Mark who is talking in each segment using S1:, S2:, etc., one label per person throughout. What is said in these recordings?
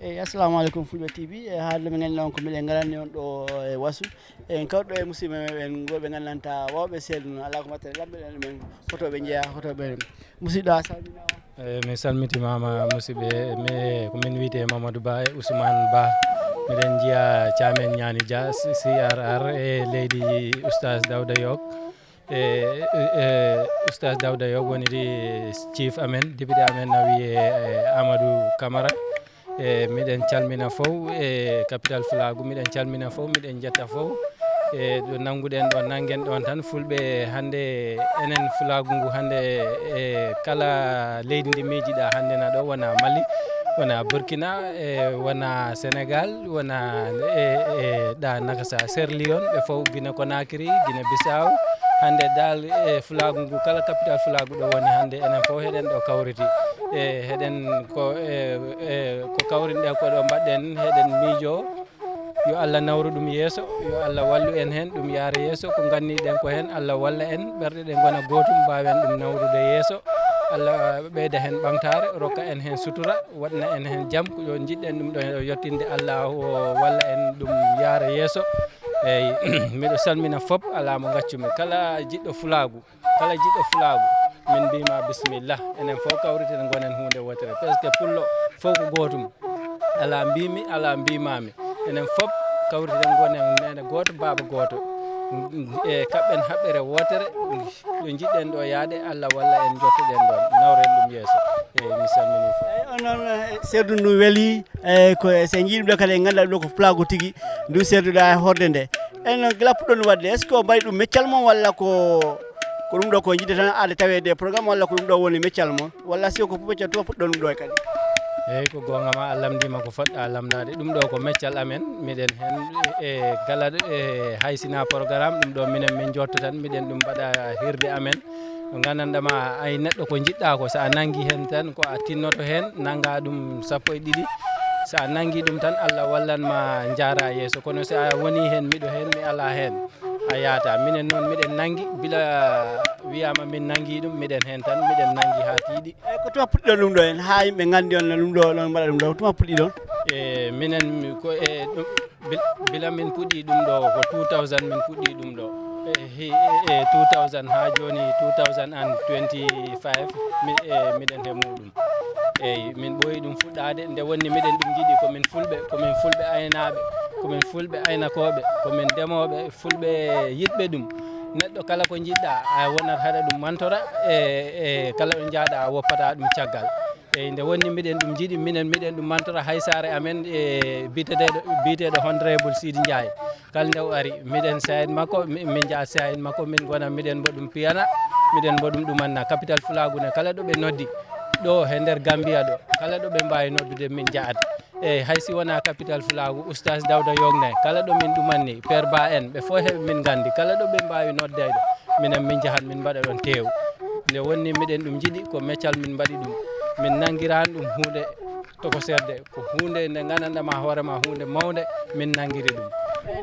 S1: assalamu alaikum fulɓe tv haalde min ganndi on ko miɗen ngaranni on ɗo e wasu en kawɗo e musidɓe meɗen goɓe ngandanta wawɓe seeduno ala ko mbatten lamɓeɗen ɗumen hotoɓe jeeya hotoɓe musidɗo a salminama
S2: mi salmitimama musidɓe ko min wiyete Mamadou Ba e Ousmane Ba miɗen jiiya Thiamène Niani Dia CRR e leydi oustaz Dawda Yok oustaz Dawda Yok woni chief amen député amen no wiye Amadou Camara miɗen calmina fof e capital Fulago miɗen calmina fof miɗen jetta fof ɗo nanguɗen ɗo nangen ɗon tan fulɓe hande enen Fulago ngu hande e kala leydi ndi miijiɗa hande na ɗo wona Mali wona Burkina wona Sénégal wona ɗa Nakasa Sierra Leone ɓe fof Guinée Conakry Guinée Bissau hande dal e Fulago ngu kala capital Fulago ɗo woni hande enen fof heɗen ɗo kawriti heɗen ko kawrinɗe ko ɗo mbaɗɗen heɗen miijo yo Allah nawru ɗum yeeso yo Allah wallu en hen ɗum yaara yeeso ko ganniɗen ko hen Allah walla en ɓerɗe ɗe gona gotum mbawen ɗum nawrude yeeso Allah ɓeyda hen ɓamtare rokka en hen sutura waɗna en hen jaam ko jiɗɗen ɗum ɗo yettinde Allah o walla en ɗum yaara yeeso eyyi miɗo salmina foof ala mo gaccumi kala jiɗɗo Fulago min mbima bisimilla enen fof kawriten gonen hunde wotere par ce que pullo fof ko gotum ala mbimi ala mbimami enen fof kawriten gonen nene goto baaba goto e kaɓɓen haɓɓere wotere ɗo jiɗɗen ɗo yaade Allah walla en jottoɗen ɗon nawren ɗum yeeso eyyi mi salmini fof
S1: on noon serdu ndu weeli ko sen jiiɗum ɗo kadi en ganda ɗo ko Fulago tigui ndu serduɗa e horde nde en gila puɗɗon wadde est ce que o mbaɗi ɗum meccal mon walla ko ɗum ɗo ko jiɗde tan aade tawede programme walla ko ɗum ɗo woni meccal mon walla si ko meccal to puɗɗon ɗum ɗo e kadi
S2: eyyi ko gonga ma a lamdima ko fodɗa lamdade ɗum ɗo ko meccal amen miɗen hen e gala haysina programme ɗum ɗo minen min jotto tan miɗen ɗum mbaɗa hirde amen ko gandanɗama ay neɗɗo ko jiɗɗa ko sa nanggui hen tan ko a tinnoto hen nangga ɗum sappo e ɗiɗi sa nanggui ɗum tan Allah wallanma jaara yeeso kono sa woni hen miɗo hen mi ala hen a yaata minen noon miɗen nanggui bila wiyama min nanggui ɗum miɗen hen tan miɗen nanggui ha tiiɗi
S1: ko tuma puɗɗiɗon ɗum ɗo en ha yimɓe gandi on ɗum ɗo ɗon mbaɗa ɗum ɗo tuma puɗɗi ɗon
S2: e minen ko e bila min puɗɗi ɗum ɗo ko 2000 min puɗɗi ɗum ɗo e 2000 ha joni 2025 miɗen he muɗum eyyi min ɓooyi ɗum fuɗɗade nde wonni miɗen ɗum jiiɗi komin fulɓe aynaɓe komin fulɓe aynakoɓe komin ndemoɓe fulɓe yiɗɓe ɗum neɗɗo kala ko jiɗɗa a wonat haɗa ɗum mantora e kala ɗo jaaɗa a woppata ɗum caggal eyyi nde wonni miɗen ɗum jiiɗi minen miɗen ɗum mantora hay sare amen e biteɗo honorable Sidy Ndiaye kala nde o ari miɗen sayid makko min jaa sayid makko min gona miɗen mbo ɗum piyana miɗen mbo ɗum ɗumanna capital Fulago ne kala ɗo ɓe noddi ɗo he nder Gambia ɗo kala ɗo ɓe mbawi noddude min jaat eyyi haysi wona capital Fulago oustaz Dawda Yogne kala ɗo min ɗumanni Père Ba en ɓe fof heɓe min gandi kala ɗo ɓe mbawi noddede minen min jahat min mbaɗa ɗon tew nde wonni miɗen ɗum jiiɗi ko meccal min mbaɗi ɗum min nanguirani ɗum hunde tokoserde ko hunde nde gandanɗama hoorema hunde mawde min nanguiri ɗum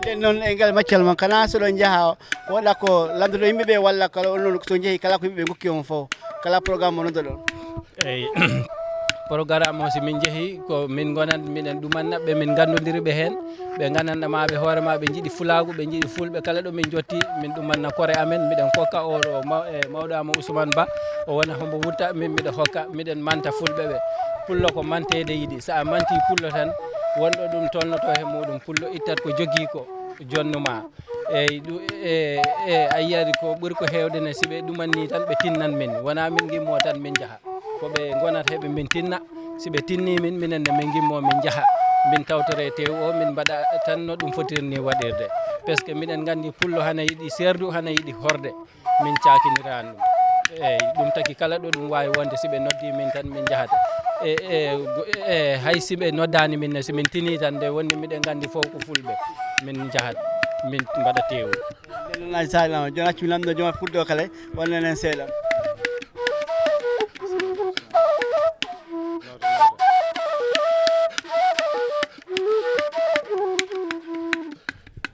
S1: nden noon e ngal maccal mon kana soɗon jaaha waɗa ko lamdoto yimɓeɓe walla kala on so jeehi kala ko yimɓeɓe gokki on fof kala programme mo noddoɗon
S2: eyyi programme o si min jeehi ko min gonat miɗen ɗumannaɓe min gandodiriɓe hen ɓe gandanɗama ɓe hoorema ɓe jiiɗi Fulago ɓe jiiɗi fulɓe kala ɗo min jotti min ɗumanna kore amen miɗen kokka o ɗo mawɗamo Ousmane Ba o wona hombo wutta min miɗa hokka miɗen manta fulɓe ɓe pullo ko mantede yiiɗi sa manti pullo tan wonɗo ɗum tolnoto he muɗum pullo ittat ko jogui ko jonnuma eyyi a yiyat ko ɓuuri ko hewde ne siɓe ɗumanni tan ɓe tinnan min wona min gimmo tan min jaaha koɓe gonat heɓe min tinna siɓe tinni min minenne min gimmo min jaaha min tawtore tew o min mbaɗa tan no ɗum fotirni waɗirde par ce que miɗen gandi pullo hana yiiɗi serdu hana yiiɗi horde min cakinirani ɗum eyyi ɗum taki kala ɗo ɗum wawi wonde siɓe noddi min tan min jahata hay siɓe noddani minne simin tini tan nde wonni miɗen gandi fof ko fulɓe min jahat min mbaɗa tew
S1: nden noon salama joni accumi lamdo joma fuɗɗo kala wonnenen seeɗa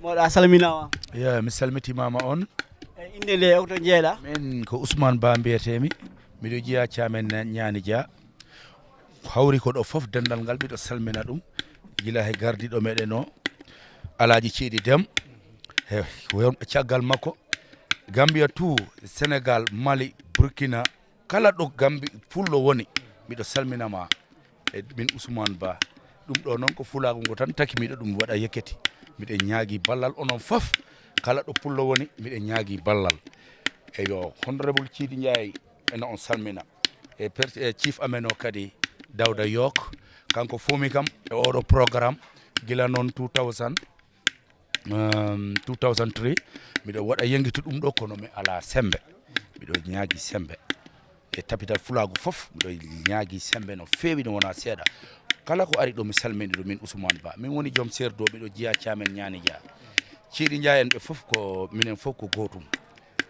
S1: moɗo a salminama
S3: ya mi salmitimama on
S1: inde nde oto jeeɗa
S3: min ko Ousmane Ba mbiyetemi miɗo jiiya Thiamène Niani Dia hawri ko ɗo fof dendal ngal miɗo salmina ɗum gila he gardiɗo meɗen o Alaji Ciidi Dem he wonɓe caggal makko Gambia tout Sénégal Mali Burkina kala ɗo Gambi fullo woni miɗo salminama e min Ousmane Ba ɗum ɗo noon ko fulago ngo tan taki miɗo ɗum waɗa yekketi miɗen ñaagui ballal onon fof kala ɗo pullo woni miɗen ñaagui ballal eyo honorable Ciidi Ndiaye ene on salmina e chief amen o kadi Dawda Yok kanko fomi kam e oɗo programme gila noon 2003 miɗo waɗa yenguito ɗum ɗo kono mi ala sembe miɗo ñaagui sembe e tapital fulago fof miɗo ñaagui sembe no fewi no wona seeɗa kala ko ari ɗo mi salmini ɗo min Ousmane Ba min woni joom serdo miɗo jiya camen ñani dia Ciidi Ndiaye en ɓe fof ko minen fof ko gotum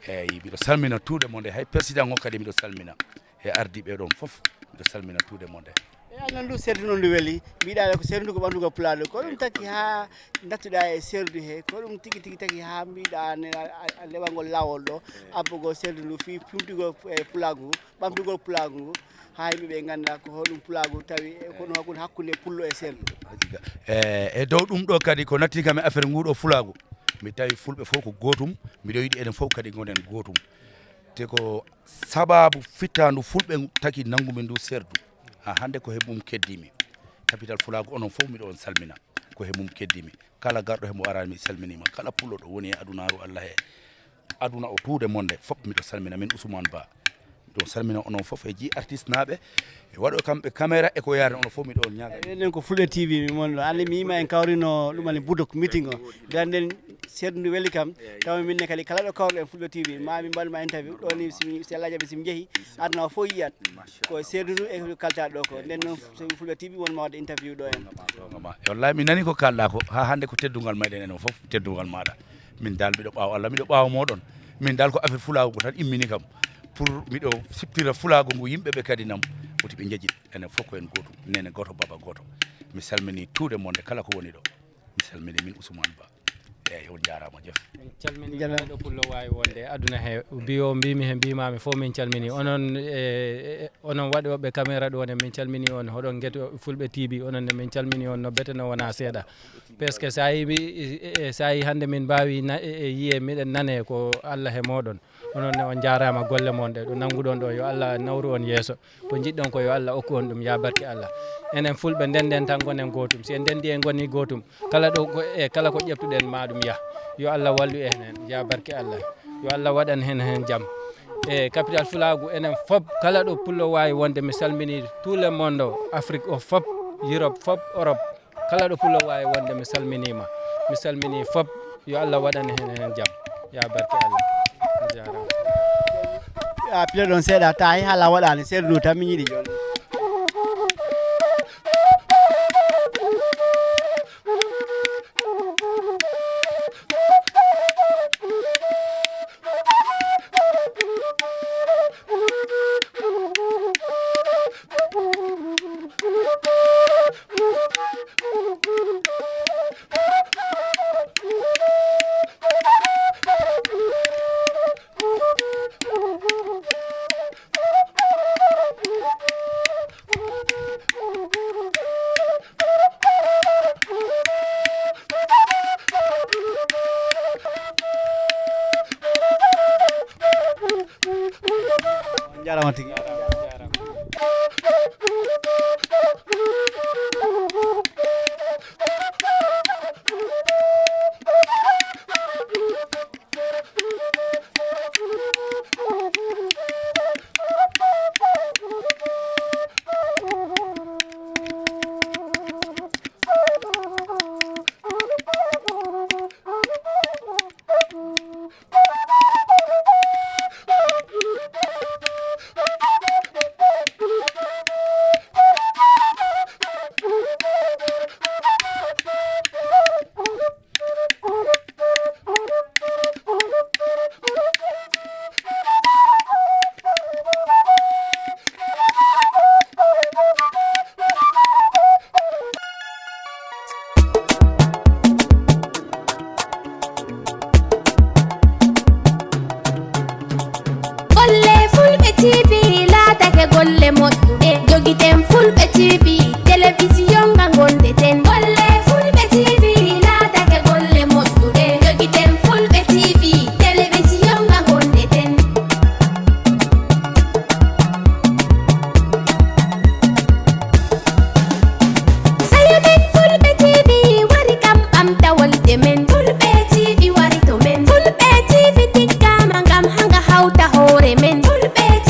S3: eyyi miɗo salmina tuuɗe mo nde hay président o kadi miɗo salmina e ardiɓe ɗon fof miɗo salmina tuuɗe mo nde
S1: e annan ndu serdu noon ndu weeli mbiɗa ko serdu ko ɓandugo pulaɗo ko ɗum taki ha dattuɗa e serdu he ko ɗum tigui tigui taki ha mbiɗa a lewalngol lawol ɗo abbugo serdu ndu fi pumtugo e pulagu ngu ɓamtugol pulagu ngu ha yimɓeɓe ganda ko hoɗum pulagu tawi kono hakkude pullo e serdu
S3: e dow ɗum ɗo kadi ko natti kam e affaire nguɗo fulagu mi tawi fulɓe fof ko gotum miɗo yiiɗi enen fof kadi gonen gotum te ko sababu fittandu fulɓe taki nangumi ndu serdu ha hande ko heɓum keddimi capital fulago onon fof miɗo on salmina ko heɓum keddimi kala garɗo hemo arani mi salminima kala pullo ɗo woni e adunaru Allah e aduna o tuude monde fof miɗo salmina min Ousmane Ba miɗo salmina onon fof e ji artiste naɓe e waɗo kamɓe caméra e ko yaare onon fof miɗo on ñaaga
S1: enen ko Fulɓe TV mi monno ande mi yima en kawrino ɗumani budok meeting o ganden serdu ndu weeli kam taw minne kadi kala ɗo kawruɗo en Fulɓe TV ma min mbaɗuma interview ɗo ni si Allah jaaɓi somi jeehi aduna o fof yiyat ko serdu ndu e kaltaɗo ɗo ko nden noon somi Fulɓe TV wonma wadde interview ɗo en
S3: wallahi mi nani ko kalɗa ko ha hande ko teddugal meɗen enen fof teddugal maɗa min dal miɗo ɓaawa Allah miɗo ɓaawa moɗon min dal ko affaire fulago ko tan immini kam pour miɗo sippira fulago ngu yimɓeɓe kadi nam woti ɓe jeeƴi enen fof ko en gotum nene goto baba goto mi salmini tuude monde kala ko woni ɗo mi salmini min Ousmane Ba eyyi on jarama jeef
S2: en calmini ɗo pullo wawi wonde aduna he biyo mbimi he mbimami fof min calmini onon onon waɗoɓe caméra ɗo ne min calmini on hoɗon gueto Fulɓe TV onon ne min calmini on no beteno wona seeɗa par ce que sa yi hande min mbawi yiye miɗen nane ko Allah he moɗon onon ne on jarama golle mon ɗe ɗo nanguɗon ɗo yo Allah nawru on yeeso ko jiɗɗon ko yo Allah okku on ɗum ya barke Allah enen Fulɓe ndenden tan gonen gotum si en ndendi en goni gotum kala ɗo kala ko ƴeftuɗen ma ɗum yah yo Allah wallu en hen ya barke Allah yo Allah waɗan hen jaam e capital fulagu enen fop kala ɗo pullo wawi wonde mi salmini tout le monde Afrique o fop Europe fop Europe kala ɗo pullo wawi wonde mi salminima mi salmini fop yo Allah waɗan hen jaam ya barke Allah jarama
S1: a pile ɗon seeɗa ta hay haala waɗani serdu ndu tan mi yiiɗi joni jarama tigui
S4: télévision